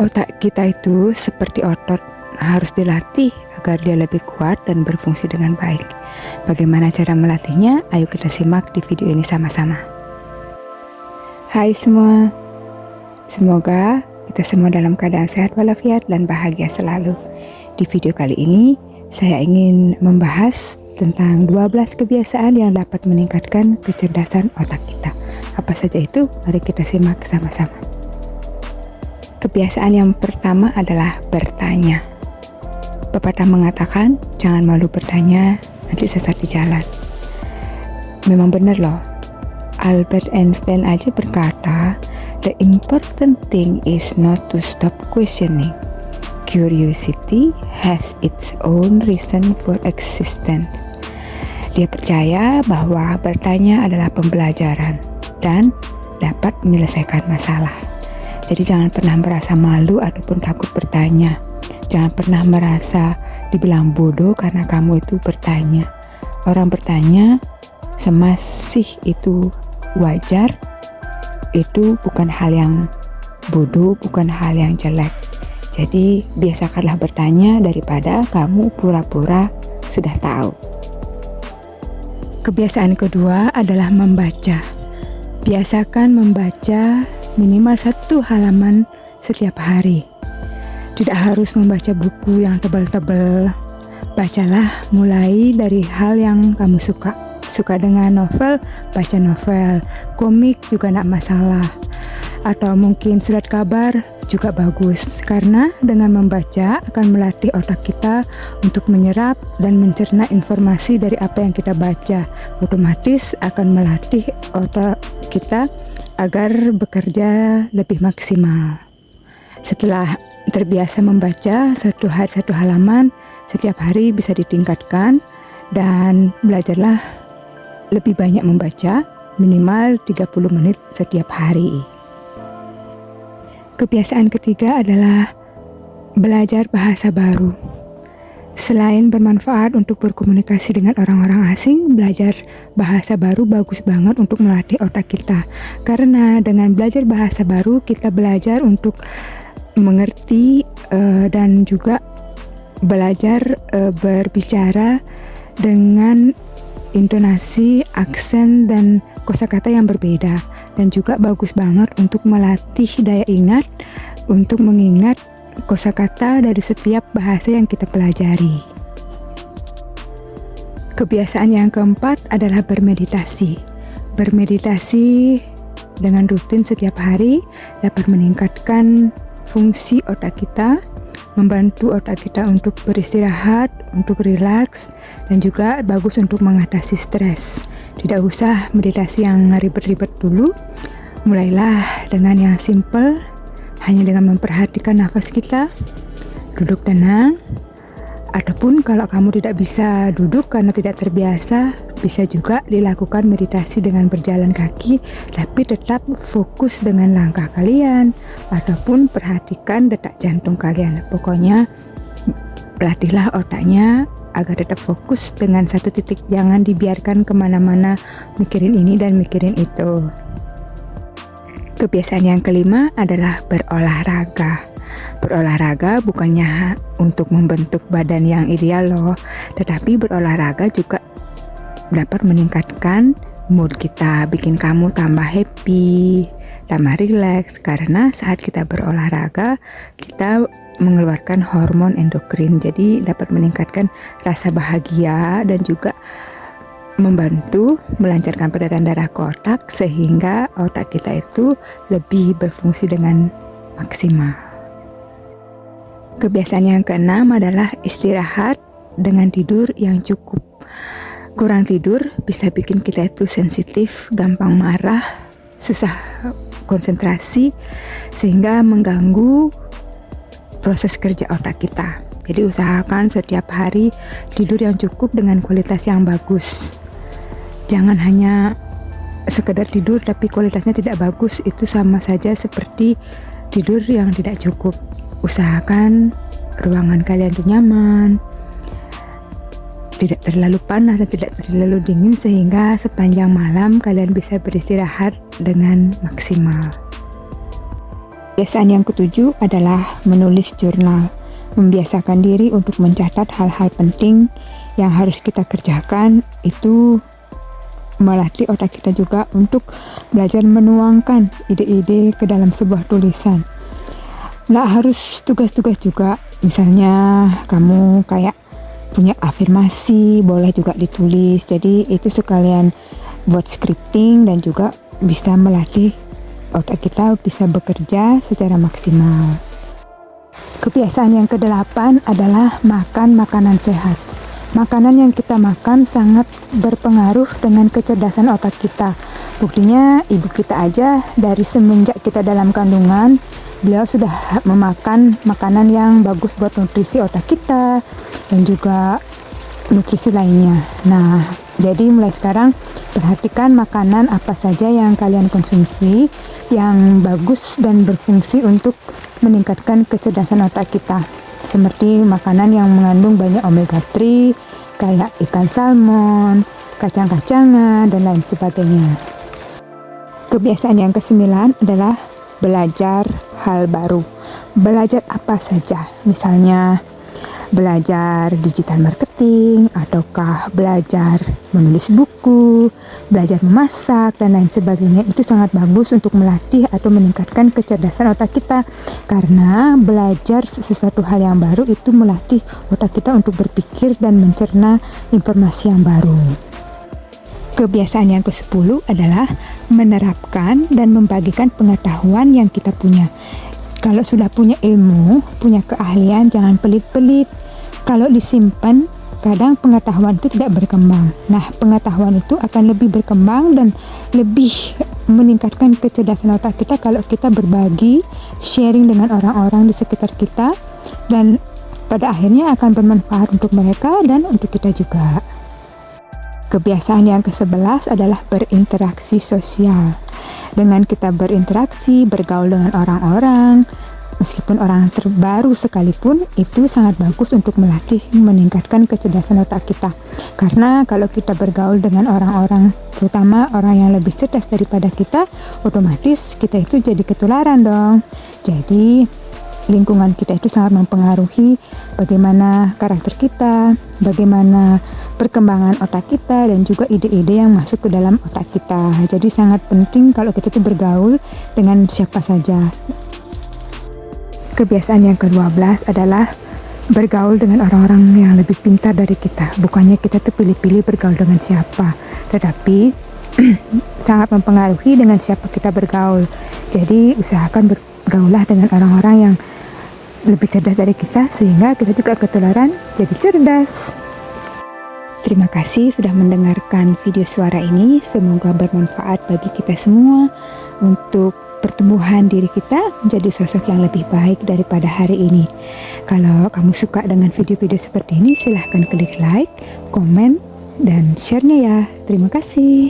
Otak kita itu seperti otot, harus dilatih agar dia lebih kuat dan berfungsi dengan baik. Bagaimana cara melatihnya? Ayo kita simak di video ini sama-sama. Hai semua, semoga kita semua dalam keadaan sehat walafiat dan bahagia selalu. Di video kali ini, saya ingin membahas tentang 12 kebiasaan yang dapat meningkatkan kecerdasan otak kita. Apa saja itu? Mari kita simak sama-sama. Kebiasaan yang pertama adalah bertanya. Pepatah mengatakan, jangan malu bertanya, nanti sesat di jalan. Memang benar loh. Albert Einstein aja berkata, the important thing is not to stop questioning. Curiosity has its own reason for existence. Dia percaya bahwa bertanya adalah pembelajaran dan dapat menyelesaikan masalah. Jadi jangan pernah merasa malu ataupun takut bertanya. Jangan pernah merasa dibilang bodoh karena kamu itu bertanya. Orang bertanya semasih itu wajar, itu bukan hal yang bodoh, bukan hal yang jelek. Jadi biasakanlah bertanya daripada kamu pura-pura sudah tahu. Kebiasaan kedua adalah membaca. Biasakan membaca minimal 1 halaman setiap hari. Tidak harus membaca buku yang tebal-tebal. Bacalah mulai dari hal yang kamu suka. Suka dengan novel, baca novel. Komik juga tidak masalah. Atau mungkin surat kabar juga bagus. Karena dengan membaca akan melatih otak kita untuk menyerap dan mencerna informasi dari apa yang kita baca. Otomatis akan melatih otak kita agar bekerja lebih maksimal. Setelah terbiasa membaca 1 halaman setiap hari bisa ditingkatkan dan belajarlah lebih banyak membaca, minimal 30 menit setiap hari. Kebiasaan ketiga adalah belajar bahasa baru. Selain bermanfaat untuk berkomunikasi dengan orang-orang asing, belajar bahasa baru bagus banget untuk melatih otak kita. Karena dengan belajar bahasa baru, kita belajar untuk mengerti dan juga belajar berbicara dengan intonasi, aksen, dan kosakata yang berbeda. Dan juga bagus banget untuk melatih daya ingat, untuk mengingat kosakata dari setiap bahasa yang kita pelajari. Kebiasaan yang keempat adalah bermeditasi. Bermeditasi dengan rutin setiap hari dapat meningkatkan fungsi otak kita, membantu otak kita untuk beristirahat, untuk rilaks, dan juga bagus untuk mengatasi stres. Tidak usah meditasi yang ribet-ribet dulu. Mulailah dengan yang simple, hanya dengan memperhatikan nafas kita, duduk tenang, ataupun kalau kamu tidak bisa duduk karena tidak terbiasa, bisa juga dilakukan meditasi dengan berjalan kaki, tapi tetap fokus dengan langkah kalian, ataupun perhatikan detak jantung kalian. Pokoknya, latihlah otaknya agar tetap fokus dengan satu titik, jangan dibiarkan kemana-mana mikirin ini dan mikirin itu. Kebiasaan yang kelima adalah berolahraga. Berolahraga bukannya untuk membentuk badan yang ideal loh, tetapi berolahraga juga dapat meningkatkan mood kita, bikin kamu tambah happy, tambah rileks. Karena saat kita berolahraga, kita mengeluarkan hormon endokrin, jadi dapat meningkatkan rasa bahagia dan juga membantu melancarkan peredaran darah ke otak sehingga otak kita itu lebih berfungsi dengan maksimal. Kebiasaan yang keenam adalah istirahat dengan tidur yang cukup. Kurang tidur bisa bikin kita itu sensitif, gampang marah, susah konsentrasi, sehingga mengganggu proses kerja otak kita. Jadi usahakan setiap hari tidur yang cukup dengan kualitas yang bagus. Jangan hanya sekedar tidur tapi kualitasnya tidak bagus, itu sama saja seperti tidur yang tidak cukup. Usahakan ruangan kalian itu nyaman, tidak terlalu panas dan tidak terlalu dingin sehingga sepanjang malam kalian bisa beristirahat dengan maksimal. Kebiasaan yang ketujuh adalah menulis jurnal. Membiasakan diri untuk mencatat hal-hal penting yang harus kita kerjakan, itu melatih otak kita juga untuk belajar menuangkan ide-ide ke dalam sebuah tulisan. Nggak harus tugas-tugas juga, misalnya kamu kayak punya afirmasi, boleh juga ditulis. Jadi itu sekalian buat scripting dan juga bisa melatih otak kita bisa bekerja secara maksimal. Kebiasaan yang ke-8 adalah makan makanan sehat. Makanan yang kita makan sangat berpengaruh dengan kecerdasan otak kita. Buktinya ibu kita aja dari semenjak kita dalam kandungan, beliau sudah memakan makanan yang bagus buat nutrisi otak kita dan juga nutrisi lainnya. Nah, jadi mulai sekarang perhatikan makanan apa saja yang kalian konsumsi yang bagus dan berfungsi untuk meningkatkan kecerdasan otak kita. Seperti makanan yang mengandung banyak omega 3, kayak ikan salmon, kacang-kacangan, dan lain sebagainya. Kebiasaan yang ke-9 adalah belajar hal baru. Belajar apa saja, misalnya belajar digital marketing, ataukah belajar menulis buku, belajar memasak, dan lain sebagainya. Itu sangat bagus untuk melatih atau meningkatkan kecerdasan otak kita, karena belajar sesuatu hal yang baru itu melatih otak kita untuk berpikir dan mencerna informasi yang baru. Kebiasaan yang ke-10 adalah menerapkan dan membagikan pengetahuan yang kita punya. Kalau sudah punya ilmu, punya keahlian, jangan pelit-pelit. Kalau disimpan, kadang pengetahuan itu tidak berkembang. Nah, pengetahuan itu akan lebih berkembang dan lebih meningkatkan kecerdasan otak kita kalau kita berbagi, sharing dengan orang-orang di sekitar kita, dan pada akhirnya akan bermanfaat untuk mereka dan untuk kita juga. Kebiasaan yang ke-11 adalah berinteraksi sosial. Dengan kita berinteraksi, bergaul dengan orang-orang, meskipun orang terbaru sekalipun, itu sangat bagus untuk melatih, meningkatkan kecerdasan otak kita. Karena kalau kita bergaul dengan orang-orang, terutama orang yang lebih cerdas daripada kita, otomatis kita itu jadi ketularan dong. Jadi lingkungan kita itu sangat mempengaruhi bagaimana karakter kita, bagaimana perkembangan otak kita, dan juga ide-ide yang masuk ke dalam otak kita. Jadi sangat penting kalau kita itu bergaul dengan siapa saja. Kebiasaan yang ke-12 adalah bergaul dengan orang-orang yang lebih pintar dari kita. Bukannya kita tuh pilih-pilih bergaul dengan siapa, tetapi sangat mempengaruhi dengan siapa kita bergaul. Jadi usahakan bergaulah dengan orang-orang yang lebih cerdas dari kita, sehingga kita juga ketularan jadi cerdas. Terima kasih sudah mendengarkan video suara ini. Semoga bermanfaat bagi kita semua untuk pertumbuhan diri kita menjadi sosok yang lebih baik daripada hari ini. Kalau kamu suka dengan video-video seperti ini, silahkan klik like, komen, dan share-nya ya. Terima kasih.